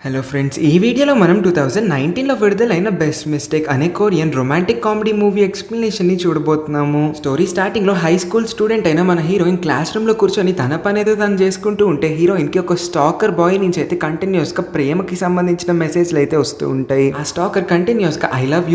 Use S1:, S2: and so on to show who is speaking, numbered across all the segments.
S1: Hello friends, ఈ వీడియోలో మనం 2019లో విడుదలైన బెస్ట్ మిస్టేక్ అనే కొరియన్ రొమాంటిక్ కామెడీ మూవీ ఎక్స్ప్లెనేషన్ని చూడబోతున్నాము. స్టోరీ స్టార్టింగ్లో హై స్కూల్ స్టూడెంట్ అయిన మన హీరోయిన్ క్లాస్ రూమ్లో కూర్చొని తన పని ఏదో తను చేసుకుంటూ ఉంటే హీరోయిన్కి ఒక స్టాకర్ బాయ్ నుంచి అయితే కంటిన్యూస్గా ప్రేమకి సంబంధించిన మెసేజ్లు అయితే వస్తూ ఉంటాయి. ఆ స్టాకర్ కంటిన్యూస్గా I love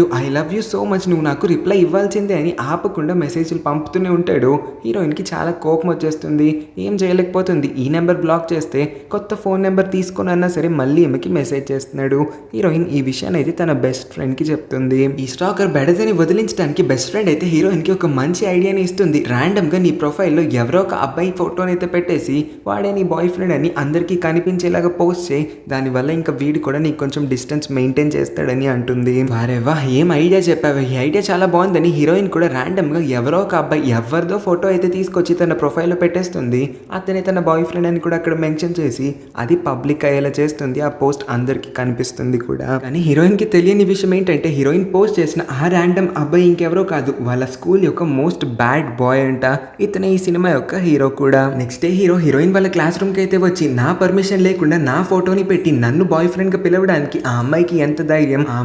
S1: you so much, నువ్వు నాకు రిప్లై ఇవ్వాల్సిందే అని ఆపకుండా మెసేజ్లు పంపుతూనే ఉంటాడు. హీరోయిన్కి చాలా కోపం వచ్చేస్తుంది, ఏం చేయలేకపోతుంది. ఈ నెంబర్ బ్లాక్ చేస్తే కొత్త ఫోన్ నెంబర్ తీసుకొని అన్నా సరే మళ్ళీ మెసేజ్ చేస్తున్నాడు. హీరోయిన్ ఈ విషయాన్ని అయితే తన బెస్ట్ ఫ్రెండ్ కి చెప్తుంది. ఈ స్టాకర్ బెడదని వదిలించడానికి బెస్ట్ ఫ్రెండ్ అయితే హీరోయిన్ కి ఒక మంచి ఐడియాని ఇస్తుంది. ర్యాండమ్ గా నీ ప్రొఫైల్లో ఎవరో ఒక అబ్బాయి ఫోటోని అయితే పెట్టేసి వాడే నీ బాయ్ ఫ్రెండ్ అని అందరికీ కనిపించేలాగా పోస్ట్ చేయి, దానివల్ల ఇంకా వీడు కూడా నీకు కొంచెం డిస్టెన్స్ మెయింటైన్ చేస్తాడని అంటుంది. వారేవా, ఏం ఐడియా చెప్పావు, ఈ ఐడియా చాలా బాగుందని హీరోయిన్ కూడా ర్యాండమ్ గా ఎవరో ఒక అబ్బాయి ఎవరిదో ఫోటో అయితే తీసుకొచ్చి తన ప్రొఫైల్లో పెట్టేస్తుంది. అతనే తన బాయ్ ఫ్రెండ్ అని కూడా అక్కడ మెన్షన్ చేసి అది పబ్లిక్ అయ్యేలా చేస్తుంది. ఆ పోస్ట్ అందరికి కనిపిస్తుంది కూడా. కానీ హీరోయిన్ కి తెలియని విషయం ఏంటంటే హీరోయిన్ పోస్ట్ చేసిన ఆ ర్యాండమ్ అబ్బాయి ఇంకెవరో కాదు, వాళ్ళ స్కూల్ యొక్క మోస్ట్ బ్యాడ్ బాయ్ అంట. ఇతనే ఈ సినిమా యొక్క హీరో కూడా. నెక్స్ట్ డే హీరోయిన్ వాళ్ళ క్లాస్ రూమ్ కి అయితే వచ్చి నా పర్మిషన్ లేకుండా నా ఫోటోని పెట్టి నన్ను బాయ్ ఫ్రెండ్ గా పిలవడానికి ఆ అమ్మాయికి ఎంత ధైర్యం. ఆ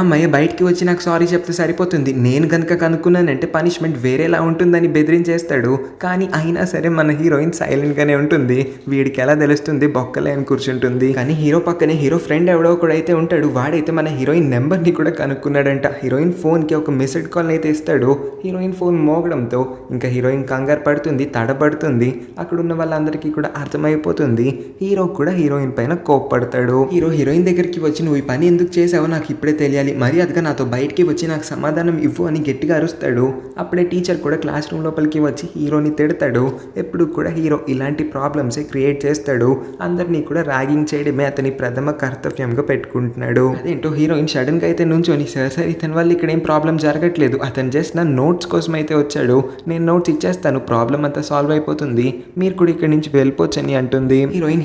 S1: అమ్మాయి బయటికి వచ్చి నాకు సారీ చెప్తే సరిపోతుంది, నేను గనక కనుక్కున్నానంటే పనిష్మెంట్ వేరేలా ఉంటుందని బెదిరించేస్తాడు. కానీ అయినా సరే మన హీరోయిన్ సైలెంట్ గానే ఉంటుంది. వీడికి ఎలా తెలుస్తుంది, బొక్కలే అని కూర్చుంటుంది. కానీ హీరో పక్కనే హీరో ఫ్రెండ్ ఎవడో కూడా అయితే ఉంటాడు. వాడైతే మన హీరోయిన్ నెంబర్ని కూడా కనుక్కున్నాడంట. హీరోయిన్ ఫోన్కి ఒక మిస్డ్ కాల్ అయితే ఇస్తాడు. హీరోయిన్ ఫోన్ మోగడంతో ఇంకా హీరోయిన్ కంగారు పడుతుంది, తడబడుతుంది. అక్కడ ఉన్న వాళ్ళందరికీ కూడా అర్థమైపోతుంది. హీరో కూడా హీరోయిన్ పైన కోప్పడతాడు. హీరోయిన్ దగ్గరికి వచ్చి నువ్వు ఈ పని ఎందుకు చేసావో నాకు ఇప్పుడే తెలియాలి, మర్యాదగా నాతో బయటికి వచ్చి నాకు సమాధానం ఇవ్వు అని గట్టిగా అరుస్తాడు. అప్పుడే టీచర్ కూడా క్లాస్ రూమ్ లోపలికి వచ్చి హీరోని తిడతాడు. ఎప్పుడు కూడా హీరో ఇలాంటి ప్రాబ్లమ్సే క్రియేట్ చేస్తాడు. అందరినీ కూడా ర్యాగింగ్ చేయడమే అతని ప్రథమ కర్తవ్యంగా పెట్టుకుంటున్నాడు. అదేంటో హీరోయిన్ సడన్ గా అయితే నుంచొని సార్ ఇతని వల్ల ఇక్కడ ఏం ప్రాబ్లం జరగట్లేదు, అతను జస్ట్ నా నోట్స్ కోసం అయితే వచ్చాడు, నేను నోట్స్ ఇచ్చేస్తాను, ప్రాబ్లం అంతా సాల్వ్ అయిపోతుంది, మీరు కూడా ఇక్కడ నుంచి వెళ్ళిపోవచ్చని అంటుంది.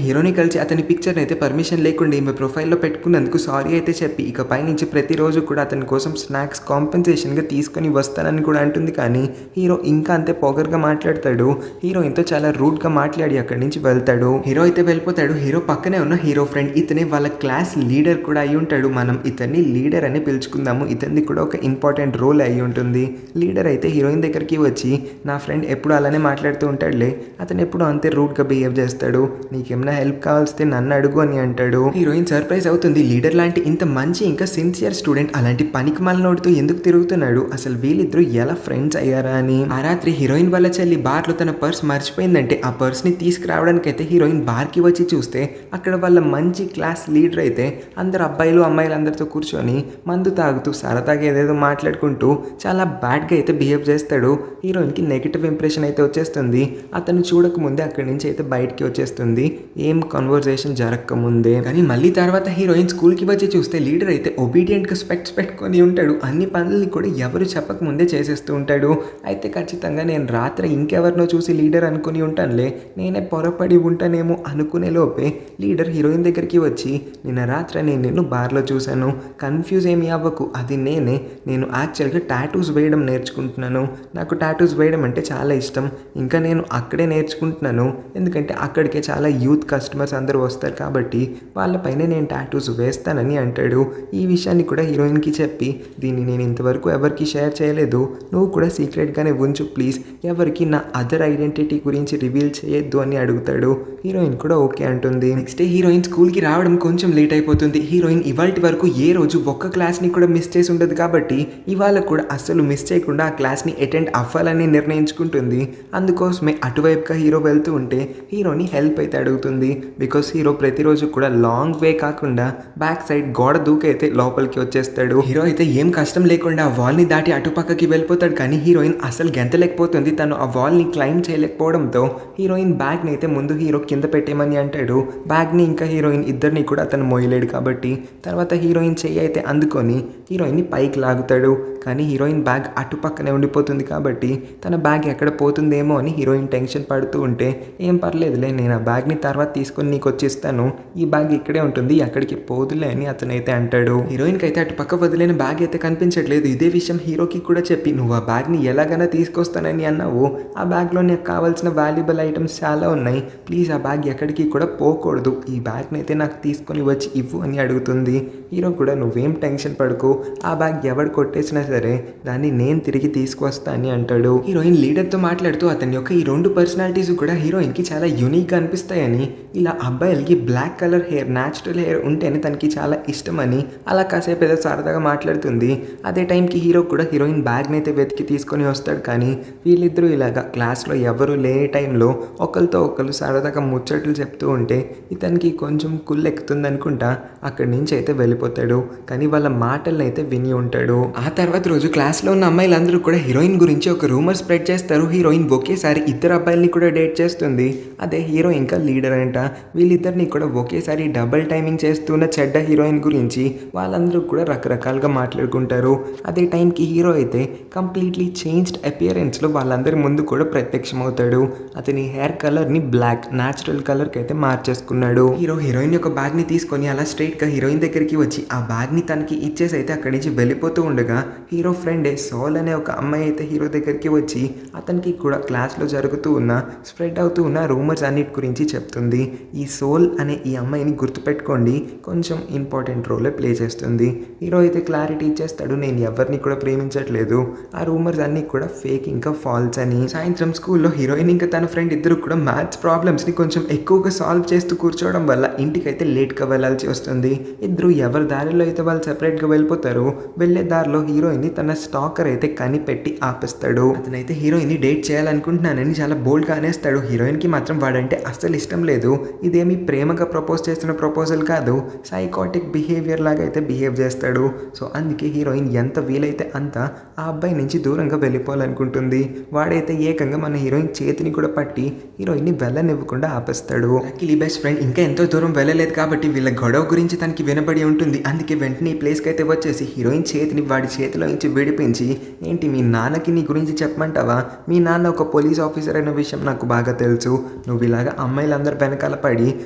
S1: హీరోని కలిసి అతని పిక్చర్ అయితే పర్మిషన్ లేకుండా ఈమె ప్రొఫైల్లో పెట్టుకున్నందుకు సారీ అయితే చెప్పి ఇకపై నుంచి ప్రతిరోజు కూడా అతని కోసం స్నాక్స్ కాంపెన్సేషన్ గా తీసుకొని వస్తానని కూడా అంటుంది. కానీ హీరో ఇంకా అంతే పొగర్గా మాట్లాడతాడు. హీరోయిన్ తో చాలా రూడ్ గా మాట్లాడి అక్కడి నుంచి వెళ్తాడు. హీరో అయితే వెళ్ళిపోతాడు. హీరో పక్కనే ఉన్న హీరో ఫ్రెండ్ ఇతనే వాళ్ళ క్లాస్ లీడర్ కూడా అయి ఉంటాడు. మనం ఇతన్ని లీడర్ అని పిలుచుకుందాము. ఇతన్ని కూడా ఒక ఇంపార్టెంట్ రోల్ అయి ఉంటుంది. లీడర్ అయితే హీరోయిన్ దగ్గరికి వచ్చి నా ఫ్రెండ్ ఎప్పుడు అలానే మాట్లాడుతూ ఉంటాడులే, అతను ఎప్పుడు అంతే రూడ్గా బిహేవ్ చేస్తాడు, నీకేమైనా హెల్ప్ కావాల్స్తే నన్ను అడుగు అని అంటాడు. హీరోయిన్ సర్ప్రైజ్ అవుతుంది. లీడర్ లాంటి ఇంత మంచి ఇంకా సిన్సియర్ స్టూడెంట్ అలాంటి పనికి మాలనోడుతూ ఎందుకు తిరుగుతున్నాడు, అసలు వీళ్ళిద్దరూ ఎలా ఫ్రెండ్స్ అయ్యారా అని. ఆ రాత్రి హీరోయిన్ వాళ్ళ చెల్లి బార్లో తన పర్స్ మర్చిపోయిందంటే ఆ పర్స్ని తీసుకురావడానికి అయితే హీరోయిన్ బార్కి వచ్చి చూస్తే అక్కడ వాళ్ళ మంచి క్లాస్ లీడర్ అయితే అందరు అబ్బాయిలు అమ్మాయిలు అందరితో కూర్చొని మందు తాగుతూ సరదాగా ఏదేదో మాట్లాడుకుంటూ చాలా బ్యాడ్గా అయితే బిహేవ్ చేస్తాడు. హీరోయిన్కి నెగిటివ్ ఇంప్రెషన్ అయితే వచ్చేస్తుంది. అతను చూడకముందే అక్కడి నుంచి అయితే బయటికి వచ్చేస్తుంది, ఏం కన్వర్జేషన్ జరగకముందే. కానీ మళ్ళీ తర్వాత హీరోయిన్ స్కూల్కి వచ్చి చూస్తే లీడర్ అయితే ఒబీడియంట్గా స్పెక్ట్స్ పెట్టుకొని ఉంటాడు. అన్ని పనుల్ని కూడా ఎవరు చెప్పకముందే చేసేస్తూ ఉంటాడు. అయితే ఖచ్చితంగా నేను రాత్రి ఇంకెవరినో చూసి లీడర్ అనుకుని ఉంటానులే, నేనే పొరపడి ఉంటానేమో అనుకునే లోపే లీడర్ హీరోయిన్ దగ్గరికి వచ్చి నిన్న రాత్రి నేను నిన్ను బార్లో చూశాను, కన్ఫ్యూజ్ ఏమి అవ్వకు, అది నేను యాక్చువల్గా టాటూస్ వేయడం నేర్చుకుంటున్నాను, నాకు టాటూస్ వేయడం అంటే చాలా ఇష్టం, ఇంకా నేను అక్కడే నేర్చుకుంటున్నాను, ఎందుకంటే అక్కడికే చాలా యూత్ కస్టమర్స్ అందరూ వస్తారు కాబట్టి వాళ్ళపైనే నేను టాటూస్ వేస్తానని అంటాడు. ఈ విషయాన్ని కూడా హీరోయిన్కి చెప్పి దీన్ని నేను ఇంతవరకు ఎవరికి షేర్ చేయలేదు, నువ్వు కూడా సీక్రెట్గానే ఉంచు ప్లీజ్, ఎవరికి నా అదర్ ఐడెంటిటీ గురించి రివీల్ చేయొద్దు అని అడుగుతాడు. హీరోయిన్ కూడా ఓకే అంటుంది. నెక్స్ట్ డే హీరోయిన్ స్కూల్కి రావడం కొంచెం లేట్ అయిపోతుంది. హీరోయిన్ ఇవాల్టి వరకు ఏ రోజు ఒక్క క్లాస్ని కూడా మిస్ చేసి ఉండదు కాబట్టి ఇవాళ కూడా అస్సలు మిస్ చేయకుండా ఆ క్లాస్ని అటెండ్ అవ్వాలని నిర్ణయించుకుంటుంది. అందుకోసమే అటువైపుగా హీరో వెళ్తూ ఉంటే హీరోని హెల్ప్ అయితే అడుగుతుంది. బికాస్ హీరో ప్రతిరోజు కూడా లాంగ్ వే కాకుండా బ్యాక్ సైడ్ గోడ దూకైతే లోపలికి వచ్చేస్తాడు. హీరో అయితే ఏం కష్టం లేకుండా ఆ వాల్ని దాటి అటుపక్కకి వెళ్ళిపోతాడు. కానీ హీరోయిన్ అసలు గెంతలేకపోతుంది. తను ఆ వాల్ని క్లైమ్ చేయలేకపోవడంతో హీరోయిన్ బ్యాగ్ని అయితే ముందు హీరో కింద పెట్టేమని అంటాడు. బ్యాగ్ని ఇంకా హీరోయిన్ ఇద్దరిని కూడా అతను మోయలేడు కాబట్టి తర్వాత హీరోయిన్ చెయ్యి అయితే అందుకొని హీరోయిన్ని పైకి లాగుతాడు. కానీ హీరోయిన్ బ్యాగ్ అటుపక్కనే ఉండిపోతుంది కాబట్టి తన బ్యాగ్ ఎక్కడ పోతుందేమో అని హీరోయిన్ టెన్షన్ పడుతూ ఉంటే ఏం పర్లేదులే, నేను ఆ బ్యాగ్ని తర్వాత తీసుకొని నీకు వచ్చేస్తాను, ఈ బ్యాగ్ ఇక్కడే ఉంటుంది ఎక్కడికి పోదులే అని అతనైతే అంటాడు. హీరోయిన్కి అయితే అటు పక్క వదిలేని బ్యాగ్ అయితే కనిపించట్లేదు. ఇదే విషయం హీరోకి కూడా చెప్పి నువ్వు ఆ బ్యాగ్ని ఎలాగైనా తీసుకొస్తానని అన్నావు, ఆ బ్యాగ్లో నాకు కావాల్సిన వాల్యుబుల్ ఐటమ్స్ చాలా ఉన్నాయి, ప్లీజ్ ఆ బ్యాగ్ ఎక్కడికి కూడా పోకూడదు, ఈ బ్యాగ్ని అయితే నాకు తీసుకొని వచ్చి ఇవ్వు అని అడుగుతుంది. హీరో కూడా నువ్వేం టెన్షన్ పడుకో, ఆ బ్యాగ్ ఎవడు కొట్టేసినా సరే దాన్ని నేను తిరిగి తీసుకొస్తా అని అంటాడు. హీరోయిన్ లీడర్తో మాట్లాడుతూ అతని యొక్క ఈ 2 పర్సనాలిటీస్ కూడా హీరోయిన్కి చాలా యూనిక్గా అనిపిస్తాయని, ఇలా అబ్బాయిలకి black colour hair, natural hair ఉంటేనే తనకి చాలా ఇష్టమని అలా కాసేపు ఏదో సరదాగా మాట్లాడుతుంది. అదే టైంకి హీరో కూడా హీరోయిన్ బ్యాగ్ని అయితే వెతికి తీసుకొని వస్తాడు. కానీ వీళ్ళిద్దరూ ఇలాగా క్లాస్లో ఎవరు లేని టైంలో ఒకరితో ఒకరు సరదాగా ముచ్చట్లు చెప్తూ ఉంటే ఇతనికి కొంచెం కుల్లెక్కుతుంది అనుకుంటా అక్కడి నుంచి అయితే వెళ్ళిపోతాడు. కానీ వాళ్ళ మాటలను అయితే విని ఉంటాడు. ఆ తర్వాత రోజు క్లాస్లో ఉన్న అమ్మాయిలందరూ కూడా హీరోయిన్ గురించి ఒక రూమర్ స్ప్రెడ్ చేస్తారు. హీరోయిన్ ఒకేసారి ఇద్దరు అబ్బాయిల్ని కూడా డేట్ చేస్తుంది. అదే హీరో ఇంకా లీడర్ అంట. వీళ్ళిద్దరిని కూడా ఒకేసారి డబుల్ టైమింగ్ చేస్తున్న చెడ్డ హీరోయిన్ గురించి వాళ్ళందరూ కూడా రకరకాలుగా మాట్లాడుకుంటారు. అదే టైంకి హీరో అయితే కంప్లీట్లీ చేంజ్డ్ అపియరెన్స్లో వాళ్ళందరి ముందు కూడా ప్రత్యక్షమవుతాడు. అతని హెయిర్ కలర్ని బ్లాక్ న్యాచురల్ కలర్కి అయితే మార్చేసుకున్నాడు. హీరో హీరోయిన్ యొక్క బ్యాగ్ని తీసుకొని అలా స్ట్రైట్గా హీరోయిన్ దగ్గరికి వచ్చి ఆ బ్యాగ్ని తనకి ఇచ్చేసి అయితే అక్కడి నుంచి వెళ్ళిపోతూ ఉండగా హీరో ఫ్రెండే సోల్ అనే ఒక అమ్మాయి అయితే హీరో దగ్గరికి వచ్చి అతనికి కూడా క్లాస్లో జరుగుతూ ఉన్న స్ప్రెడ్ అవుతూ ఉన్న రూమర్స్ అన్నిటి గురించి చెప్తుంది. ఈ సోల్ అనే ఈ అమ్మాయిని గుర్తుపెట్టుకోండి, కొంచెం ఇంపార్టెంట్ రోలే ప్లే చేస్తుంది. హీరో అయితే క్లారిటీ ఇచ్చేస్తాడు, నేను ఎవరిని కూడా ప్రేమించట్లేదు, ఆ రూమర్స్ అన్నీ కూడా ఫేక్ ఇంకా ఫాల్స్ అని. సాయంత్రం స్కూల్లో హీరోయిన్ ఇంకా తన ఫ్రెండ్ ఇద్దరు కూడా మ్యాథ్స్ ప్రాబ్లమ్స్ని కొంచెం ఎక్కువగా సాల్వ్ చేస్తూ కూర్చోవడం వల్ల ఇంటికైతే లేట్గా వెళ్ళాల్సి వస్తుంది. ఇద్దరు ఎవరి దారిలో అయితే వాళ్ళు సెపరేట్గా వెళ్ళిపోతారు. వెళ్ళే దారిలో హీరోయిన్ని తన స్టాకర్ అయితే కనిపెట్టి ఆపేస్తాడు. అతనైతే హీరోయిన్ని డేట్ చేయాలనుకుంటున్నానని చాలా బోల్డ్గా అనేస్తాడు. హీరోయిన్కి మాత్రం వాడంటే అస్సలు ఇష్టం లేదు. ఇదేమి ప్రేమగా ప్రపోజ్ చేస్తున్న ప్రపోజల్ కాదు, సైకాటిక్ బిహేవియర్ లాగా అయితే బిహేవ్ చేస్తాడు. సో అందుకే హీరోయిన్ ఎంత వీలైతే అంత ఆ అబ్బాయి నుంచి దూరంగా వెళ్ళిపోవాలనుకుంటుంది. వాడైతే ఏకంగా మన హీరోయిన్ చేతిని కూడా పట్టి హీరోయిన్ని వెళ్ళనివ్వకుండా ఆపేస్తాడు. లక్కీలీ బెస్ట్ ఫ్రెండ్ ఇంకా ఎంతో దూరం వెళ్ళలేదు కాబట్టి వీళ్ళ గొడవ గురించి తనకి వినబడి ఉంటుంది. అందుకే వెంటనే ఈ ప్లేస్కి అయితే వచ్చేసి హీరోయిన్ చేతిని వాడి చేతిలో నుంచి విడిపించి, ఏంటి మీ నాన్నకి నీ గురించి చెప్పమంటావా, మీ నాన్న ఒక పోలీస్ ఆఫీసర్ అనే విషయం నాకు బాగా తెలుసు, నువ్వు ఇలాగా అమ్మాయిలందరూ వెనకాల పడి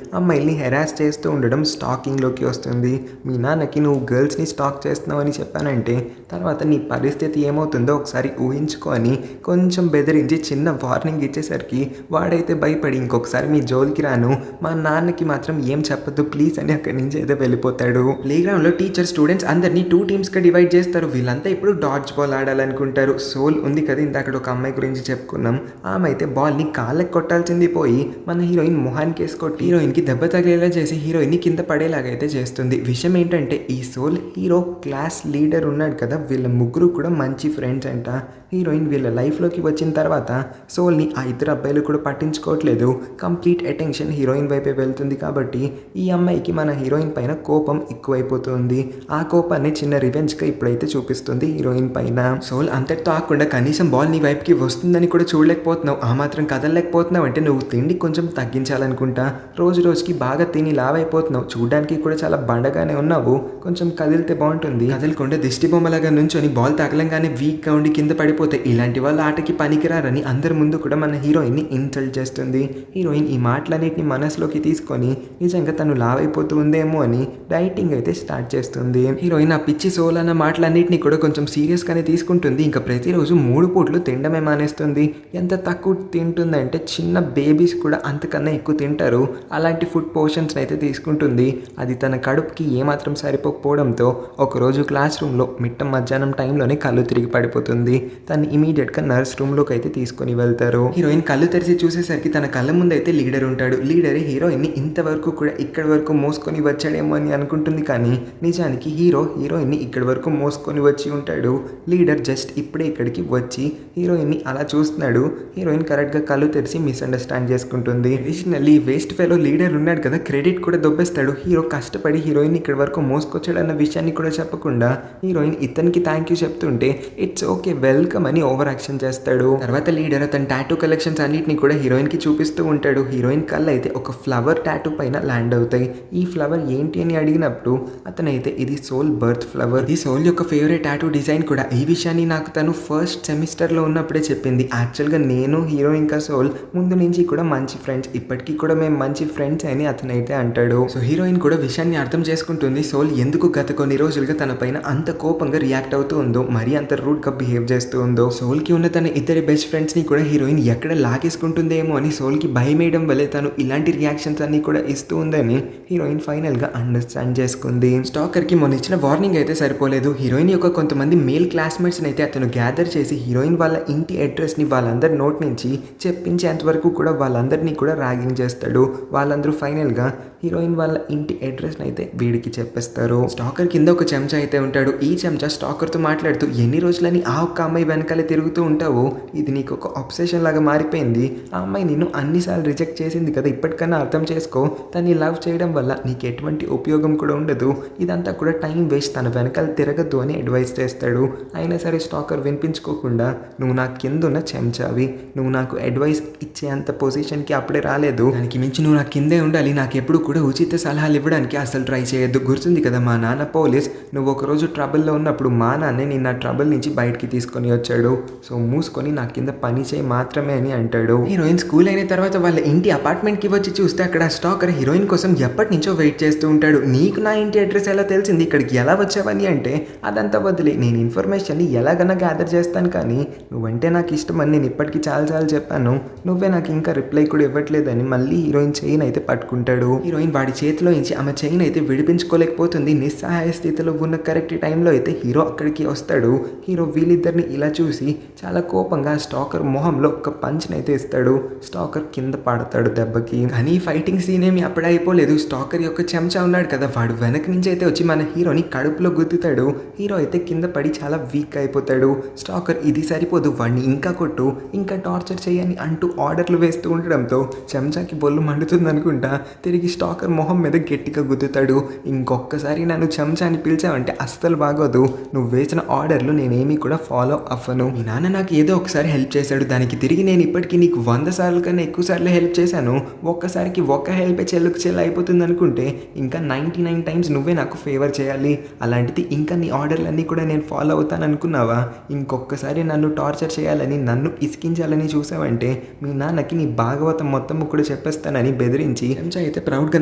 S1: అమ్మాయిల్ని హెరాస్ చేస్తూ ఉండడం స్టాకింగ్లోకి వస్తుంది. మీ నాన్నకి నువ్వు గర్ల్స్ని స్టాక్ చేస్తున్నావు అని చెప్పానంటే తర్వాత నీ పరిస్థితి ఏమవుతుందో ఒకసారి ఊహించుకో అని కొంచెం బెదిరించి చిన్న వార్నింగ్ ఇచ్చేసరికి వాడైతే భయపడి ఇంకొకసారి మీ జోలికి రాను, మా నాన్నకి మాత్రం ఏం చెప్పద్దు ప్లీజ్ అని అక్కడి నుంచి అయితే వెళ్ళిపోతాడు. ప్లేగ్రౌండ్లో టీచర్ స్టూడెంట్స్ అందరినీ 2 టీమ్స్గా డివైడ్ చేస్తారు. వీళ్ళంతా ఇప్పుడు డాడ్జ్ బాల్ ఆడాలనుకుంటారు. సోల్ ఉంది కదా, ఇంత ఒక అమ్మాయి గురించి చెప్పుకున్నాం, ఆమె అయితే బాల్ని కాళ్ళకి కొట్టాల్సింది పోయి మన హీరోయిన్ మొహానికి వేసుకొట్టి హీరోయిన్కి దెబ్బ తగిలేలా చేసి హీరోయిన్ని కింద పడేలాగైతే చేస్తుంది. విషయం ఏంటంటే ఈ సోల్ హీరో క్లాస్ లీడర్ ఉన్నాడు కదా, వీళ్ళ ముగ్గురు కూడా మంచి ఫ్రెండ్స్ అంట. హీరోయిన్ వీళ్ళ లైఫ్లోకి వచ్చిన తర్వాత సోల్ని ఆ ఇద్దరు అబ్బాయిలు కూడా పట్టించుకోవట్లేదు. కంప్లీట్ అటెన్షన్ హీరోయిన్ వైపే వెళ్తుంది. కాబట్టి ఈ అమ్మాయికి మన హీరోయిన్ పైన కోపం ఎక్కువైపోతుంది. ఆ కోపాన్ని చిన్న రివెంజ్గా ఇప్పుడైతే చూపిస్తుంది హీరోయిన్ పైన. సోల్ అంతటితో ఆకుండా కనీసం బాల్ నీ వైపుకి వస్తుందని కూడా చూడలేకపోతున్నావు, ఆ మాత్రం కదలలేకపోతున్నావు అంటే నువ్వు తిండి కొంచెం తగ్గించాలనుకుంటా. రోజు రోజుకి బాగా తిని లావైపోతున్నావు, చూడడానికి కూడా చాలా బండగానే ఉన్నావు, కొంచెం కదిలితే బాగుంటుంది. కదలకుండా దిష్టి బొమ్మలాగా నుంచొని బాల్ తగలంగానే వీక్గా ఉండి కింద పడిపోతే ఇలాంటి వాళ్ళ ఆటకి పనికిరారని అందరి ముందు కూడా మన హీరోయిన్ని ఇన్సల్ట్ చేస్తుంది. హీరోయిన్ ఈ మాటలన్నిటిని మనసులోకి తీసుకొని నిజంగా తను లావైపోతూ ఉందేమో అని డైటింగ్ అయితే స్టార్ట్ చేస్తుంది. హీరోయిన్ ఆ పిచ్చి సోల్ అన్న మాటలన్నిటిని కూడా కొంచెం సీరియస్గానే తీసుకుంటుంది. ఇంకా ప్రతిరోజు 3 పూట్లు తినడమే మానేస్తుంది. ఎంత తక్కువ తింటుందంటే చిన్న బేబీస్ కూడా అంతకన్నా ఎక్కువ తింటారు. అలాంటి ఫుడ్ పోర్షన్స్ అయితే తీసుకుంటుంది. అది తన కడుపుకి ఏమాత్రం సరిపోకపోవడంతో ఒకరోజు క్లాస్ రూమ్లో మిట్ట మధ్యాహ్నం టైంలోనే కళ్ళు తిరిగి పడిపోతుంది. తను ఇమీడియట్గా నర్స్ రూమ్లోకి అయితే తీసుకొని వెళ్తారు. హీరోయిన్ కళ్ళు తెరిచి చూసేసరికి తన కళ్ళ ముందు అయితే లీడర్ ఉంటాడు. లీడర్ హీరోయిన్ని ఇంతవరకు కూడా ఇక్కడి వరకు మోసుకొని వచ్చాడేమో అని అనుకుంటుంది. కానీ నిజానికి హీరోయిన్ని ఇక్కడి వరకు మోసుకొని వచ్చి ఉంటాడు. లీడర్ జస్ట్ ఇప్పుడే ఇక్కడికి వచ్చి హీరోయిన్ని అలా చూస్తున్నాడు. హీరోయిన్ కరెక్ట్గా కళ్ళు తెరిచి మిస్అండర్స్టాండ్ చేసుకుంటుంది. అడిషనల్లీ వేస్ట్ ఫెలో లీడర్ ఉన్నాడు కదా, క్రెడిట్ కూడా దొబ్బేస్తాడు. హీరో కష్టపడి హీరోయిన్ ఇక్కడి వరకు మోసుకొచ్చాడన్న విషయాన్ని కూడా చెప్పకుండా హీరోయిన్ ఇతనికి థ్యాంక్ యూ చెప్తుంటే ఇట్స్ ఓకే వెల్కమ్ అని ఓవర్ యాక్షన్ చేస్తాడు. తర్వాత లీడర్ అతని టాటూ కలెక్షన్స్ అన్నిటిని కూడా హీరోయిన్కి చూపిస్తూ ఉంటాడు. హీరోయిన్ కళ్ళు అయితే ఒక ఫ్లవర్ టాటూ పైన ల్యాండ్ అవుతాయి. ఈ ఫ్లవర్ ఏంటి అని అడిగినప్పుడు అతనైతే ఇది సోల్ బర్త్ ఫ్లవర్, ఇది సోల్ యొక్క ఫేవరెట్ టాటూ డిజైన్ కూడా. ఈ విషయాన్ని నాకు తను ఫస్ట్ సెమిస్టర్లో ఉన్నప్పుడే చెప్పింది. యాక్చువల్గా నేను హీరో ఇంకా సోల్ ముందు నుంచి కూడా మంచి ఫ్రెండ్స్, ఇప్పటికీ కూడా మేము మంచి ఫ్రెండ్స్ అని అతనైతే అంటాడు. సో హీరోయిన్ కూడా విషయాన్ని అర్థం చేసుకుంటుంది. సోల్ ఎందుకు గత కొన్ని రోజులుగా తన పైన అంత కోపంగా రియాక్ట్ అవుతూ ఉందో, మరీ అంత రూడ్గా బిహేవ్ చేస్తూ ఉందో. సోల్కి ఉన్న తన ఇద్దరి బెస్ట్ ఫ్రెండ్స్ని కూడా హీరోయిన్ ఎక్కడ లాగేసుకుంటుందేమో అని సోల్కి భయం వేయడం వల్లే తను ఇలాంటి రియాక్షన్స్ అన్ని కూడా ఇస్తూ ఉందని అని హీరోయిన్ ఫైనల్గా అండర్స్టాండ్ చేసుకుంది. స్టాకర్కి మొన్న ఇచ్చిన వార్నింగ్ అయితే సరిపోలేదు. హీరోయిన్ యొక్క కొంతమంది మేల్ క్లాస్మేట్స్ని అయితే అతను గ్యాదర్ చేసి హీరోయిన్ వాళ్ళ ఇంటి అడ్రస్ని వాళ్ళందరి నోట్ నుంచి చెప్పించేంత వరకు కూడా వాళ్ళందరినీ కూడా ర్యాగింగ్ చేస్తాడు. వాళ్ళందరూ ఫైనల్గా హీరోయిన్ వాళ్ళ ఇంటి అడ్రస్ని అయితే వీడికి చెప్పేస్తారు. స్టాకర్ కింద ఒక చెంచా అయితే ఉంటాడు. ఈ చెంచా స్టాకర్తో మాట్లాడుతూ ఎన్ని రోజులని ఆ ఒక్క అమ్మాయి వెనకాలే తిరుగుతూ ఉంటావు, ఇది నీకు ఒక అబ్సెషన్ లాగా మారిపోయింది. ఆ అమ్మాయి నిన్ను అన్నిసార్లు రిజెక్ట్ చేసింది కదా, ఇప్పటికన్నా అర్థం చేసుకో. తన్ని లవ్ చేయడం వల్ల నీకు ఎటువంటి ఉపయోగం కూడా ఉండదు, ఇదంతా కూడా టైం వేస్ట్, తన వెనకాల తిరగద్దు అని అడ్వైస్ చేస్తాడు. అయినా సరే స్టాకర్ వినిపించుకోకుండా నువ్వు నా కింద ఉన్న చెంచావి, నువ్వు నాకు అడ్వైస్ ఇచ్చేంత పొజిషన్కి అప్పుడే రాలేదు, దానికి మించి నువ్వు నా కిందే ఉండాలి, నాకు ఎప్పుడు కూడా ఉచిత సలహాలు ఇవ్వడానికి అసలు ట్రై చేయొద్దు. గుర్తుంది కదా మా నాన్న పోలీస్, నువ్వు ఒకరోజు ట్రబుల్లో ఉన్నప్పుడు మా నాన్నే నిన్న ట్రబుల్ నుంచి బయటికి తీసుకొని వచ్చాడు, సో మూసుకొని నా కింద పని చేయి మాత్రమే అని అంటాడు. హీరోయిన్ స్కూల్ అయిన తర్వాత వాళ్ళ ఇంటి అపార్ట్మెంట్కి వచ్చి చూస్తే అక్కడ స్టాకర్ హీరోయిన్ కోసం ఎప్పటి నుంచో వెయిట్ చేస్తూ ఉంటాడు. నీకు నా ఇంటి అడ్రస్ ఎలా తెలిసింది, ఇక్కడికి ఎలా వచ్చావని అంటే అదంతా వదిలే, నేను ఇన్ఫర్మేషన్ని ఎలాగన్నా గ్యాదర్ చేస్తాను, కానీ నువ్వంటే నాకు ఇష్టం అని నేను ఇప్పటికీ చాలా చెప్పాను, నువ్వే నాకు ఇంకా రిప్లై కూడా ఇవ్వట్లేదని మళ్ళీ హీరోయిన్ చైన్ అయితే పట్టుకుంటాడు. హీరోయిన్ వాడి చేతిలో నుంచి ఆమె చైన్ అయితే విడిపించుకోలేకపోతుంది. నిస్సహాయ స్థితిలో ఉన్న కరెక్ట్ టైంలో అయితే హీరో అక్కడికి వస్తాడు. హీరో వీళ్ళిద్దరిని ఇలా చూసి చాలా కోపంగా స్టాకర్ మొహంలో ఒక పంచ్ని అయితే ఇస్తాడు. స్టాకర్ కింద పడతాడు దెబ్బకి. కానీ ఫైటింగ్ సీన్ ఏమి అప్పుడే అయిపోలేదు. స్టాకర్ యొక్క చెంచా ఉన్నాడు కదా, వాడు వెనక నుంచి అయితే వచ్చి మన హీరోని కడుపులో గుద్దుతాడు. హీరో అయితే కింద పడి చాలా వీక్ అయిపోతాడు. స్టాకర్ ఇది సరిపోదు, వాడిని ఇంకా కొట్టు, ఇంకా టార్చర్ చేయని అంటూ ఆర్డర్లు వేస్తూ ఉండడంతో చెంచాకి బొల్లు మండుతుంది అనుకుంటా తిరిగి స్టాకర్ మొహం మీద గట్టిగా గుద్దుతాడు. ఇంకొకసారి నన్ను చెంచా అని పిలిచావంటే అస్సలు బాగోదు, నువ్వు వేసిన ఆర్డర్లు నేనేమీ కూడా ఫాలో అవ్వను. మీ నాన్న నాకు ఏదో ఒకసారి హెల్ప్ చేశాడు, దానికి తిరిగి నేను ఇప్పటికీ నీకు 100 సార్లు కన్నా ఎక్కువ సార్లు హెల్ప్ చేశాను, ఒక్కసారికి ఒక్క హెల్పే చెల్లుకు చెల్లు అయిపోతుంది అనుకుంటే ఇంకా 99 టైమ్స్ నువ్వే నాకు ఫేవర్ చేయాలి, అలాంటిది ఇంకా నీ ఆర్డర్లన్నీ కూడా నేను ఫాలో అవుతాను అనుకున్నావా, ఇంకొకసారి నన్ను టార్చర్ చేయాలని నన్ను ఇసికించాలని చూసావంటే మీ నాన్నకి నీ భాగవతం మొత్తం కూడా చెప్పేస్తానని బెదిరించి చెంచా అయితే ప్రౌడ్గా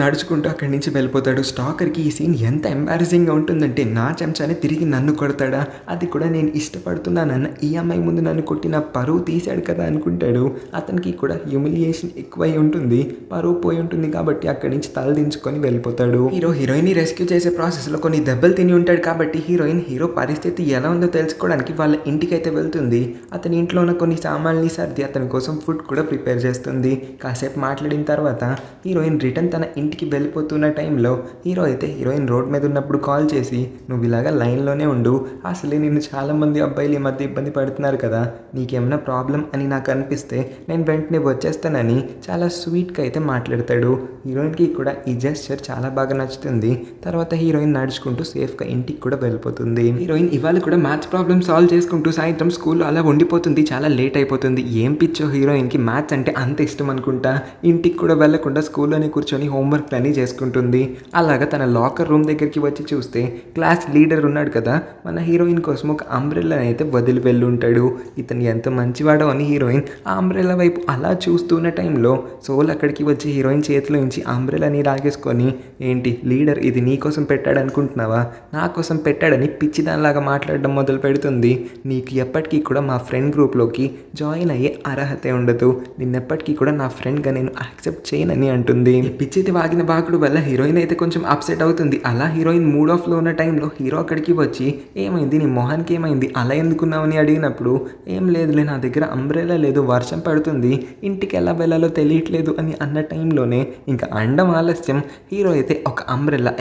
S1: నడుచుకుంటూ అక్కడి నుంచి వెళ్ళిపోతాడు. స్టాకర్కి ఈ సీన్ ఎంత ఎంబారసింగ్గా ఉంటుందంటే నా చెంచానే తిరిగి నన్ను కొడతాడా, అది కూడా నేను ఇష్టపడుతున్నానన్న ఈ అమ్మాయి ముందు నన్ను కొట్టిన పరువు తీశాడు కదా అనుకుంటాడు. అతనికి కూడా హ్యూమిలియేషన్ ఎక్కువై ఉంటుంది, పరువు పోయి ఉంటుంది కాబట్టి అక్కడి నుంచి తలదించుకొని వెళ్ళిపోతాడు. హీరోయిన్ రెస్క్యూ చేసే ప్రాసెస్లో కొన్ని దెబ్బలు తిని ఉంటాడు కాబట్టి హీరో పరిస్థితి ఎలా ఉందో తెలుసుకోవడానికి వాళ్ళ ఇంటికైతే వెళ్తుంది. అతని ఇంట్లో ఉన్న కొన్ని సామాన్లు సర్ది అతని కోసం ఫుడ్ కూడా ప్రిపేర్ చేస్తుంది. కాసేపు మాట్లాడిన తర్వాత హీరోయిన్ రిటర్న్ తన ఇంటికి వెళ్ళిపోతున్న టైంలో హీరోయిన్ రోడ్ మీద ఉన్నప్పుడు కాల్ చేసి నువ్వు ఇలాగా లైన్లోనే ఉండు, అసలే నిన్ను చాలామంది అబ్బాయిలు ఈ మధ్య ఇబ్బంది పడుతున్నారు కదా, నీకేమైనా ప్రాబ్లం అని నాకు అనిపిస్తే నేను వెంటనే వచ్చేస్తానని చాలా స్వీట్గా అయితే మాట్లాడతాడు. హీరోయిన్కి కూడా ఈ జెస్చర్ చాలా బాగా నచ్చుతుంది. తర్వాత హీరోయిన్ నడుచుకుంటూ సేఫ్గా ఇంటికి కూడా వెళ్ళిపోతుంది. హీరోయిన్ ఇవాళ కూడా మ్యాథ్స్ ప్రాబ్లమ్ సాల్వ్ చేసుకుంటూ సాయంత్రం స్కూల్లో అలా ఉండిపోతుంది. చాలా లేట్ అయిపోతుంది. ఏం పిచ్చో హీరోయిన్కి మ్యాథ్స్ అంటే అంత ఇష్టం అనుకుంటా. ఇంటికి కూడా వెళ్ళకుండా స్కూల్లోనే కూర్చొని హోంవర్క్ అన్నీ చేసుకుంటుంది. అలాగా తన లాకర్ రూమ్ దగ్గరికి వచ్చి చూస్తే క్లాస్ లీడర్ ఉన్నాడు కదా, మన హీరోయిన్ కోసం ఒక అంబ్రెల్లా అయితే వదిలి వెళ్ళి ఉంటాడు. ఇతను ఎంత మంచివాడో అని హీరోయిన్ ఆ అంబ్రెల్లా వైపు అలా చూస్తున్న టైంలో సోల్ అక్కడికి వచ్చి హీరోయిన్ చేతిలో నుంచి అంబ్రెల్లాని లాగేసుకొని ఏంటి లీడర్ ఇది నీ కోసం పెట్టాడు అనుకుంటున్నావా, నా కోసం పెట్టాడని పిచ్చిదానిలాగా మాట్లాడడం మొదలు పెడుతుంది. నీకు ఎప్పటికీ కూడా మా ఫ్రెండ్ గ్రూప్లోకి జాయిన్ అయ్యే అర్హతే ఉండదు, నిన్నెప్పటికీ కూడా నా ఫ్రెండ్గా నేను యాక్సెప్ట్ చేయనని అంటుంది. పిచ్చిది వాగిన బాగుడు వల్ల హీరోయిన్ అయితే కొంచెం అప్సెట్ అవుతుంది. అలా హీరోయిన్ మూడ్ ఆఫ్లో ఉన్న టైంలో హీరో అక్కడికి వచ్చి ఏమైంది నీ మొహానికి ఏమైంది అలా ఎందుకున్నావని అడిగినప్పుడు ఏం లేదులే నా దగ్గర అంబ్రెల్లా లేదు, వర్షం పడుతుంది, ఇంటికి ఎలా వెళ్ళాలో తెలియట్లేదు అని అన్న టైంలోనే ఇంకా అండం ఆలస్యం హీరో అయితే ఒక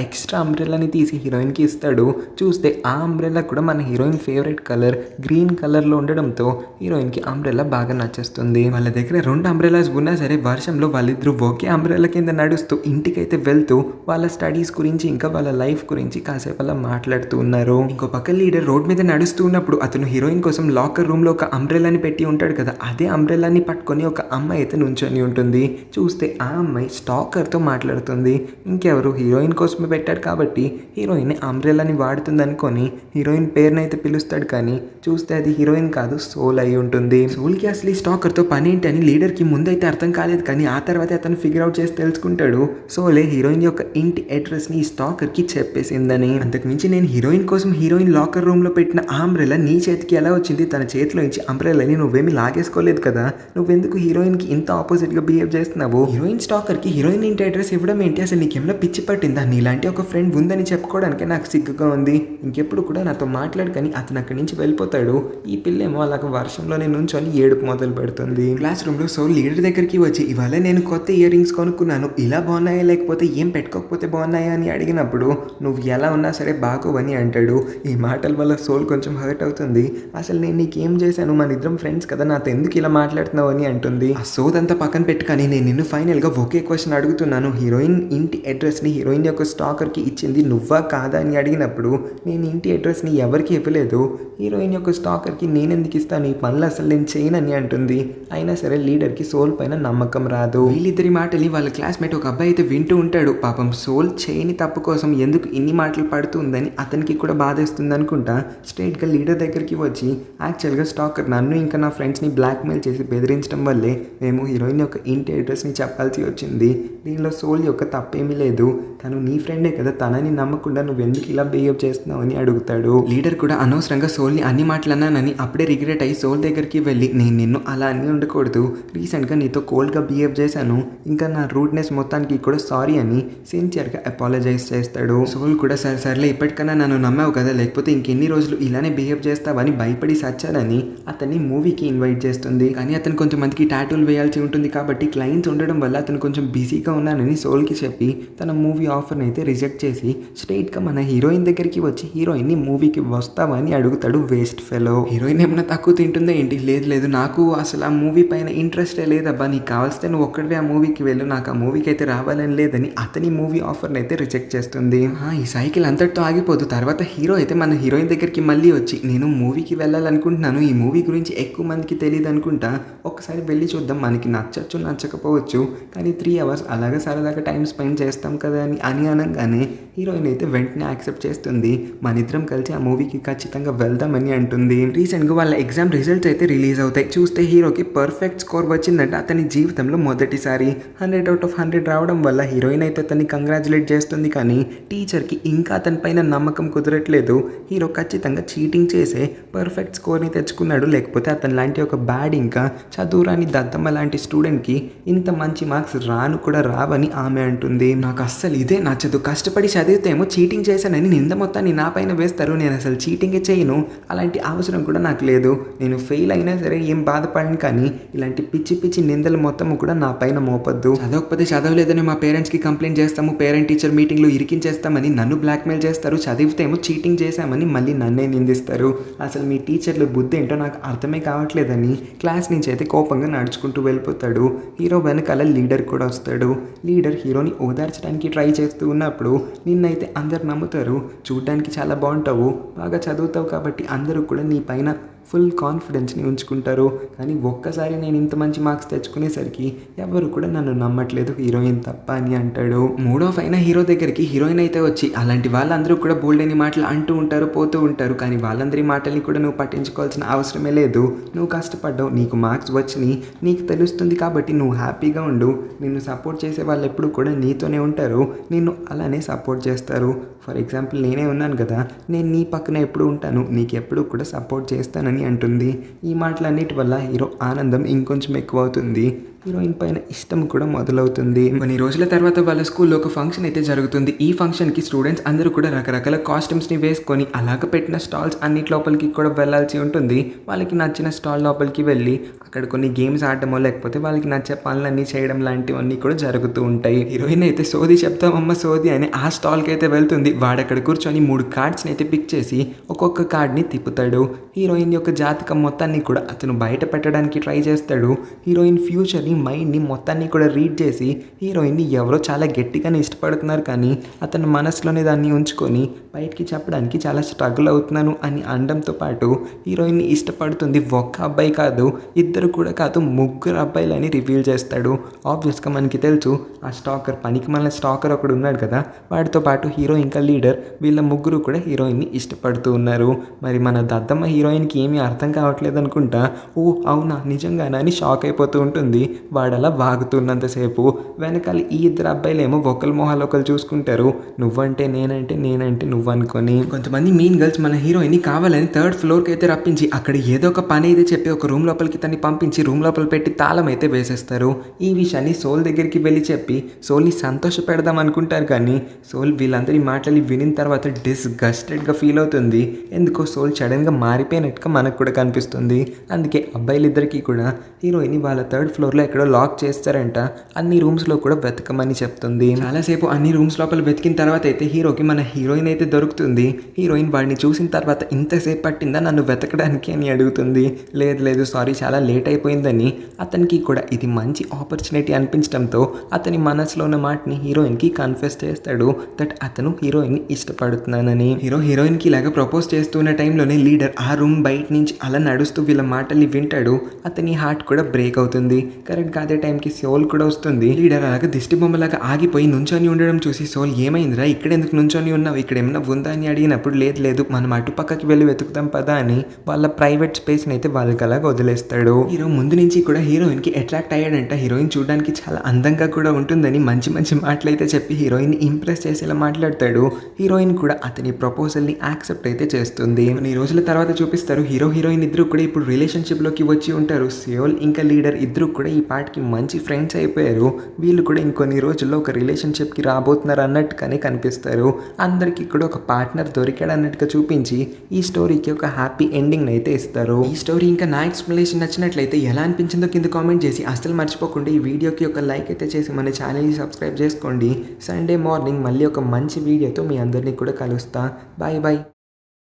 S1: ఎక్స్ట్రా అంబ్రెల్లాని తీసి హీరోయిన్కి ఇస్తాడు. చూస్తే ఆ అంబ్రెల్లా కూడా మన హీరోయిన్ ఫేవరెట్ కలర్ గ్రీన్ కలర్లో ఉండడంతో హీరోయిన్కి అంబ్రెల్లా బాగా నచ్చేస్తుంది. వాళ్ళ దగ్గర 2 అంబ్రెల్లాస్ ఉన్నా సరే వర్షంలో వాళ్ళిద్దరూ ఒకే అంబ్రెల్లా కింద నడుస్తూ ఇంటికైతే వెళ్తూ వాళ్ళ స్టడీస్ గురించి ఇంకా వాళ్ళ లైఫ్ గురించి కాసేపు అలా మాట్లాడుతూ ఉన్నారు. ఇంకో పక్క లీడర్ రోడ్ మీద నడుస్తూ ఉన్నప్పుడు అతను హీరోయిన్ కోసం లాకర్ రూమ్ లో ఒక అంబ్రెల్లాని పెట్టి ఉంటాడు కదా, అదే అంబ్రెల్లాని పట్టుకొని ఒక అమ్మాయి అయితే నుంచొని ఉంటుంది. చూస్తే ఆ అమ్మాయి స్టాకర్ తో మాట్లాడుతుంది. ఇంకెవరు హీరోయిన్ కోసమే పెట్టాడు కాబట్టి హీరోయిన్ అంబ్రెల్లాని వాడుతుంది అనుకొని హీరోయిన్ పేరునైతే పిలుస్తాడు, కానీ చూస్తే అది హీరోయిన్ కాదు సోల్ అయి ఉంటుంది. సోల్ కి అసలు ఈ స్టాకర్ తో పని ఏంటి అని లీడర్ కి ముందైతే అర్థం కాలేదు, కానీ ఆ తర్వాత అతను ఫిగర్ అవుట్ చేసి తెలుసుకుంటాడు సోలే హీరోయిన్ యొక్క ఇంటి అడ్రస్ ని స్టాకర్ కి చెప్పేసిందని. అంతకుమించి నేను హీరోయిన్ కోసం హీరోయిన్ లాకర్ రూమ్ లో పెట్టిన ఆ అంబ్రెల్లా నీ చేతికి ఎలా వచ్చింది, తన చేతిలో నుంచి అంబ్రెల్లాని నువ్వేమి లాగేసుకోలేదు కదా, నువ్వెందుకు హీరోయిన్ కి ఇంత ఆపోజిట్ గా బిహేవ్ చేస్తున్నావు, హీరోయిన్ స్టాకర్ కి హీరోయిన్ ఇంటి అడ్రస్ అడ్రస్ ఇవ్వడం ఏంటి, అసలు నీకేమైనా పిచ్చి పట్టిందా, నీలాంటి ఒక ఫ్రెండ్ ఉందని చెప్పుకోవడానికి నాకు సిగ్గుగా ఉంది, ఇంకెప్పుడు కూడా నాతో మాట్లాడుకని అతను అక్కడి నుంచి వెళ్ళిపోతాడు. ఈ పిల్లేమో అలాగ వర్షంలోనే నుంచొని ఏడుపు మొదలు పెడుతుంది. క్లాస్ రూమ్లో సోల్ లీడర్ దగ్గరికి వచ్చి ఇవాళ నేను కొత్త ఇయర్ రింగ్స్ కొనుక్కున్నాను, ఇలా బాగున్నాయా లేకపోతే ఏం పెట్టుకోకపోతే బాగున్నాయా అని అడిగినప్పుడు నువ్వు ఎలా ఉన్నా సరే బాగోవని అంటాడు. ఈ మాటల వల్ల సోల్ కొంచెం హర్ట్ అవుతుంది. అసలు నేను నీకేం చేశాను, మన ఇద్దరం ఫ్రెండ్స్ కదా, నాతో ఎందుకు ఇలా మాట్లాడుతున్నావు అని అంటుంది. ఆ సోదంతా పక్కన పెట్టుకొని నేను నిన్ను ఫైనల్గా ఒకే క్వశ్చన్ అడుగుతున్నాను, హీరోయిన్ ఇంటి అడ్రస్ని హీరోయిన్ యొక్క స్టాకర్కి ఇచ్చింది నువ్వా కాదా అని అడిగినప్పుడు నేను ఇంటి అడ్రస్ని ఎవరికి ఇవ్వలేదు, హీరోయిన్ యొక్క స్టాకర్కి నేనెందుకు ఇస్తాను, ఈ పనులు అసలు నేను చేయనని అంటుంది. అయినా సరే లీడర్కి సోల్ పైన నమ్మకం రాదు. వీళ్ళిద్దరి మాటలు వాళ్ళ క్లాస్మేట్ ఒక అబ్బాయి అయితే వింటూ ఉంటాడు. పాపం సోల్ చేయని తప్పు కోసం ఎందుకు ఇన్ని మాటలు పడుతుందని అతనికి కూడా బాధేస్తుంది అనుకుంటా స్ట్రైట్గా లీడర్ దగ్గరికి వచ్చి యాక్చువల్గా స్టాకర్ నన్ను ఇంకా నా ఫ్రెండ్స్ని బ్లాక్మెయిల్ చేసి బెదిరించడం వల్లే మేము హీరోయిన్ యొక్క ఇంటి అడ్రస్ని చెప్పాల్సి వచ్చింది, దీనిలో సోల్ యొక్క తప్పేమీ లేదు, తను నీ ఫ్రెండే కదా, తనని నమ్మకుండా నువ్వు ఎందుకు ఇలా బిహేవ్ చేస్తున్నావు అని అడుగుతాడు. లీడర్ కూడా అనవసరంగా సోల్ని అన్ని మాటలు అన్నానని అప్పుడే రిగ్రెట్ అయ్యి సోల్ దగ్గరికి వెళ్ళి నేను నిన్ను అలా అన్నీ ఉండకూడదు, రీసెంట్గా నీతో కోల్డ్గా బిహేవ్ చేశాను, ఇంకా నా రూడ్నెస్ మొత్తానికి కూడా సారీ అని సిన్సియర్గా అపాలజైజ్ చేస్తాడు. సోల్ కూడా సర్లే ఇప్పటికన్నా నన్ను నమ్మావు కదా, లేకపోతే ఇంకెన్ని రోజులు ఇలానే బిహేవ్ చేస్తావని భయపడి సచ్చాలని అతన్ని మూవీకి ఇన్వైట్ చేస్తుంది. కానీ అతను కొంతమందికి టాటూలు వేయాల్సి ఉంటుంది కాబట్టి క్లయింట్స్ ఉండడం వల్ల అతను కొంచెం బిజీగా ఉన్నానని సోల్కి చెప్పి తన మూవీ ఆఫర్ని అయితే రిజెక్ట్ చేసి స్ట్రైట్గా మన హీరోయిన్ దగ్గరికి వచ్చి హీరోయిన్ని మూవీకి వస్తావని అడుగుతాడు. Waste fellow. హీరోయిన్ ఏమైనా తక్కువ తింటుందా ఏంటి, లేదు నాకు అసలు ఆ మూవీ పైన ఇంట్రెస్టే లేదబ్బా, నీకు కావాల్స్తే నువ్వు ఒక్కడే ఆ మూవీకి వెళ్ళు, నాకు ఆ మూవీకి అయితే రావాలని లేదని అతని మూవీ ఆఫర్ని అయితే రిజెక్ట్ చేస్తుంది. ఈ సైకిల్ అంతటితో ఆగిపోదు. తర్వాత హీరో అయితే మన హీరోయిన్ దగ్గరికి మళ్ళీ వచ్చి నేను మూవీకి వెళ్ళాలనుకుంటున్నాను, ఈ మూవీ గురించి ఎక్కువ మందికి తెలియదు అనుకుంటా, ఒకసారి వెళ్ళి చూద్దాం, మనకి నచ్చచ్చు నచ్చకపోవచ్చు కానీ 3 hours అలాగే సరదాగా టైం స్పెండ్ చేస్తాం కదా అని అనగానే హీరోయిన్ అయితే వెంటనే యాక్సెప్ట్ చేస్తుంది. మన ఇద్దరం కలిసి ఆ మూవీకి ఖచ్చితంగా వెళ్దామని అంటుంది. రీసెంట్గా వాళ్ళ ఎగ్జామ్ రిజల్ట్స్ అయితే రిలీజ్ అవుతాయి. చూస్తే హీరోకి పర్ఫెక్ట్ స్కోర్ వచ్చిందంటే అతని జీవితంలో మొదటిసారి 100 out of 100 రావడం వల్ల హీరోయిన్ అయితే అతన్ని కంగ్రాచులేట్ చేస్తుంది. కానీ టీచర్కి ఇంకా అతని పైన నమ్మకం కుదరట్లేదు. హీరో ఖచ్చితంగా చీటింగ్ చేసే పర్ఫెక్ట్ స్కోర్ని తెచ్చుకున్నాడు, లేకపోతే అతని లాంటి ఒక బ్యాడ్ ఇంకా చదువురాని దద్దమ్మ లాంటి స్టూడెంట్కి ఇంత మంచి మార్క్స్ రాను కూడా రావని ఆమె అంటుంది. నాకు అస్సలు ఇదే నచ్చదు, కష్టపడి చదివితేమో చీటింగ్ చేశానని నింద మొత్తాన్ని నా పైన వేస్తారు, నేను అసలు చీటింగే చేయను, అలాంటి అవసరం కూడా నాకు లేదు, నేను ఫెయిల్ అయినా సరే ఏం బాధపడను, కానీ ఇలాంటి పిచ్చి పిచ్చి నిందలు మొత్తం కూడా నా పైన మోపొద్దు, చదవకపోతే చదవలేదని మా పేరెంట్స్కి కంప్లైంట్ చేస్తాము, పేరెంట్ టీచర్ మీటింగ్లో ఇరికించేస్తామని నన్ను బ్లాక్మెయిల్ చేస్తారు, చదివితేమో చీటింగ్ చేశామని మళ్ళీ నన్నే నిందిస్తారు, అసలు మీ టీచర్లు బుద్ధి ఏంటో నాకు అర్థమే కావట్లేదని క్లాస్ నుంచి అయితే కోపంగా నడుచుకుంటూ వెళ్ళిపోతాడు. హీరో వెనకాల లీడర్ కూడా వస్తాడు. లీడర్ హీరోని ఓదార్చడానికి ట్రై చేస్తూ ఉన్నప్పుడు నిన్నైతే అందరు నమ్ముతారు, చూడ్డానికి చాలా బాగుంటావు, బాగా చదువుతావు కాబట్టి అందరూ కూడా నీ పైన ఫుల్ కాన్ఫిడెన్స్ని ఉంచుకుంటారు, కానీ ఒక్కసారి నేను ఇంత మంచి మార్క్స్ తెచ్చుకునేసరికి ఎవరు కూడా నన్ను నమ్మట్లేదు, హీరోయిన్ తప్ప అని అంటాడు. మూడో అయిన హీరో దగ్గరికి హీరోయిన్ అయితే వచ్చి అలాంటి వాళ్ళందరూ కూడా బోల్డ్ అని మాటలు అంటూ ఉంటారు, పోతూ ఉంటారు, కానీ వాళ్ళందరి మాటల్ని కూడా నువ్వు పట్టించుకోవాల్సిన అవసరమే లేదు, నువ్వు కష్టపడ్డావు, నీకు మార్క్స్ వచ్చినాయి, నీకు తెలుస్తుంది కాబట్టి నువ్వు హ్యాపీగా ఉండు, నిన్ను సపోర్ట్ చేసే వాళ్ళు ఎప్పుడు కూడా నీతోనే ఉంటారు, నిన్ను అలానే సపోర్ట్ చేస్తారు. ఫర్ ఎగ్జాంపుల్ నేనే ఉన్నాను కదా, నేను నీ పక్కన ఎప్పుడు ఉంటాను, నీకు ఎప్పుడు కూడా సపోర్ట్ చేస్తానని అంటుంది. ఈ మాటలన్నిటి వల్ల హీరో ఆనందం ఇంకొంచెం ఎక్కువ అవుతుంది. హీరోయిన్ పైన ఇష్టం కూడా మొదలవుతుంది. కొన్ని రోజుల తర్వాత వాళ్ళ స్కూల్లో ఒక ఫంక్షన్ అయితే జరుగుతుంది. ఈ ఫంక్షన్కి స్టూడెంట్స్ అందరూ కూడా రకరకాల కాస్ట్యూమ్స్ని వేసుకొని అలాగ పెట్టిన స్టాల్స్ అన్నిటి లోపలికి కూడా వెళ్ళాల్సి ఉంటుంది. వాళ్ళకి నచ్చిన స్టాల్ లోపలికి వెళ్ళి అక్కడ కొన్ని గేమ్స్ ఆడటమో లేకపోతే వాళ్ళకి నచ్చే పనులన్నీ చేయడం లాంటివన్నీ కూడా జరుగుతూ ఉంటాయి. హీరోయిన్ అయితే సోది చెప్తామమ్మ సోది అని ఆ స్టాల్కి అయితే వెళ్తుంది. వాడక్కడ కూర్చొని 3 కార్డ్స్ని అయితే పిక్ చేసి ఒక్కొక్క కార్డ్ని తిప్పుతాడు. హీరోయిన్ యొక్క జాతకం మొత్తాన్ని కూడా అతను బయట పెట్టడానికి ట్రై చేస్తాడు. హీరోయిన్ ఫ్యూచర్ని మైండ్ని మొత్తాన్ని కూడా రీడ్ చేసి హీరోయిన్ని ఎవరో చాలా గట్టిగానే ఇష్టపడుతున్నారు, కానీ అతను మనసులోనే దాన్ని ఉంచుకొని బయటికి చెప్పడానికి చాలా స్ట్రగుల్ అవుతున్నాను అని అనడంతో పాటు హీరోయిన్ని ఇష్టపడుతుంది ఒక్క అబ్బాయి కాదు, 2 కూడా కాదు, 3 అబ్బాయిలని రివీల్ చేస్తాడు. ఆబ్వియస్గా మనకి తెలుసు ఆ స్టాకర్, పనికి మన స్టాకర్ ఒకడు ఉన్నాడు కదా, వాడితో పాటు హీరో ఇంకా లీడర్, వీళ్ళ 3 కూడా హీరోయిన్ని ఇష్టపడుతూ ఉన్నారు. మరి మన దద్దమ్మ హీరోయిన్కి ఏమీ అర్థం కావట్లేదు అనుకుంటా, ఓ అవునా నిజంగానా అని షాక్ అయిపోతూ ఉంటుంది. వాడలా వాగుతున్నంతసేపు వెనకాల ఈ ఇద్దరు అబ్బాయిలేమో ఒకరి మొహాలు ఒకరు చూసుకుంటారు. నువ్వంటే నేనంటే నువ్వు అనుకొని. కొంతమంది మీన్ గర్ల్స్ మన హీరోయిన్ని కావాలని 3rd ఫ్లోర్కి అయితే రప్పించి అక్కడ ఏదో ఒక పని అయితే చెప్పి ఒక రూమ్ లోపలికి తన్ని పంపించి రూమ్ లోపల పెట్టి తాళం అయితే వేసేస్తారు. ఈ విషయాన్ని సోల్ దగ్గరికి వెళ్ళి చెప్పి సోల్ని సంతోష పెడదాం అనుకుంటారు. కానీ సోల్ వీళ్ళందరి మాటలు వినిన తర్వాత డిస్గస్టెడ్గా ఫీల్ అవుతుంది. ఎందుకో సోల్ సడన్గా మారిపోయినట్టుగా మనకు కూడా కనిపిస్తుంది. అందుకే అబ్బాయిలిద్దరికీ కూడా హీరోయిన్ని వాళ్ళ 3rd ఫ్లోర్లో ఎక్కడో లాక్ చేస్తారంట. అన్ని రూమ్స్లో కూడా వెతకమని చెప్తుంది. చాలాసేపు అన్ని రూమ్స్ లోపల వెతికిన తర్వాత అయితే హీరోకి మన హీరోయిన్ అయితే దొరుకుతుంది. హీరోయిన్ వాడిని చూసిన తర్వాత ఇంతసేపు పట్టిందా నన్ను వెతకడానికి అని అడుగుతుంది. లేదు సారీ చాలా లేట్ అయిపోయిందని. అతనికి కూడా ఇది మంచి ఆపర్చునిటీ అనిపించడంతో అతని మనసులో ఉన్న మాటని హీరోయిన్కి కన్ఫెస్ చేస్తాడు దట్ అతను హీరోయిన్ని ఇష్టపడుతున్నానని. హీరోయిన్కి ఇలాగ ప్రపోజ్ చేస్తున్న టైంలోనే లీడర్ ఆ రూమ్ బయట నుంచి అలా నడుస్తూ వీళ్ళ మాటల్ని వింటాడు. అతని హార్ట్ కూడా బ్రేక్ అవుతుంది. కరెక్ట్గా అదే టైంకి సోల్ కూడా వస్తుంది. లీడర్ అలాగ దిష్టి బొమ్మలాగా ఆగిపోయి నుంచొని ఉండడం చూసి సోల్ ఏమైందిరా ఇక్కడ ఎందుకు నుంచొని ఉన్నావు, ఇక్కడ ఏమైనా ఉందా అని అడిగినప్పుడు లేదు మనం అటుపక్కకి వెళ్ళి వెతుకుతాం పదా అని వాళ్ళ ప్రైవేట్ స్పేస్ని అయితే వాళ్ళకి అలాగ వదిలేస్తాడు. హీరో ముందు నుంచి కూడా హీరోయిన్కి అట్రాక్ట్ అయ్యాడంట. హీరోయిన్ చూడడానికి చాలా అందంగా కూడా ఉంటుందని మంచి మాటలు అయితే చెప్పి హీరోయిన్ ఇంప్రెస్ చేసేలా మాట్లాడతాడు. హీరోయిన్ కూడా అతని ప్రపోజల్ని యాక్సెప్ట్ అయితే చేస్తుంది. కొన్ని రోజుల తర్వాత చూపిస్తారు హీరోయిన్ ఇద్దరు కూడా ఇప్పుడు రిలేషన్షిప్లోకి వచ్చి ఉంటారు. సోల్ ఇంకా లీడర్ ఇద్దరు కూడా ఈ పాటికి మంచి ఫ్రెండ్స్ అయిపోయారు. వీళ్ళు కూడా ఇంకొన్ని రోజుల్లో ఒక రిలేషన్షిప్కి రాబోతున్నారు అన్నట్టుగానే కనిపిస్తారు. అందరికీ కూడా ఒక పార్ట్నర్ దొరికాడు అన్నట్టుగా చూపించి ఈ స్టోరీకి ఒక హ్యాపీ ఎండింగ్ అయితే ఇస్తారు. ఈ స్టోరీ ఇంకా నా ఎక్స్ప్లెనేషన్ నచ్చినట్లయితే ఎలా అనిపించిందో కింద కామెంట్ చేసి అసలు మర్చిపోకుండా ఈ వీడియోకి ఒక లైక్ అయితే చేసి మన ఛానల్ని సబ్స్క్రైబ్ చేసుకోండి. సండే మార్నింగ్ మళ్ళీ ఒక మంచి వీడియోతో మీ అందరినీ కూడా కలుస్తా. బాయ్.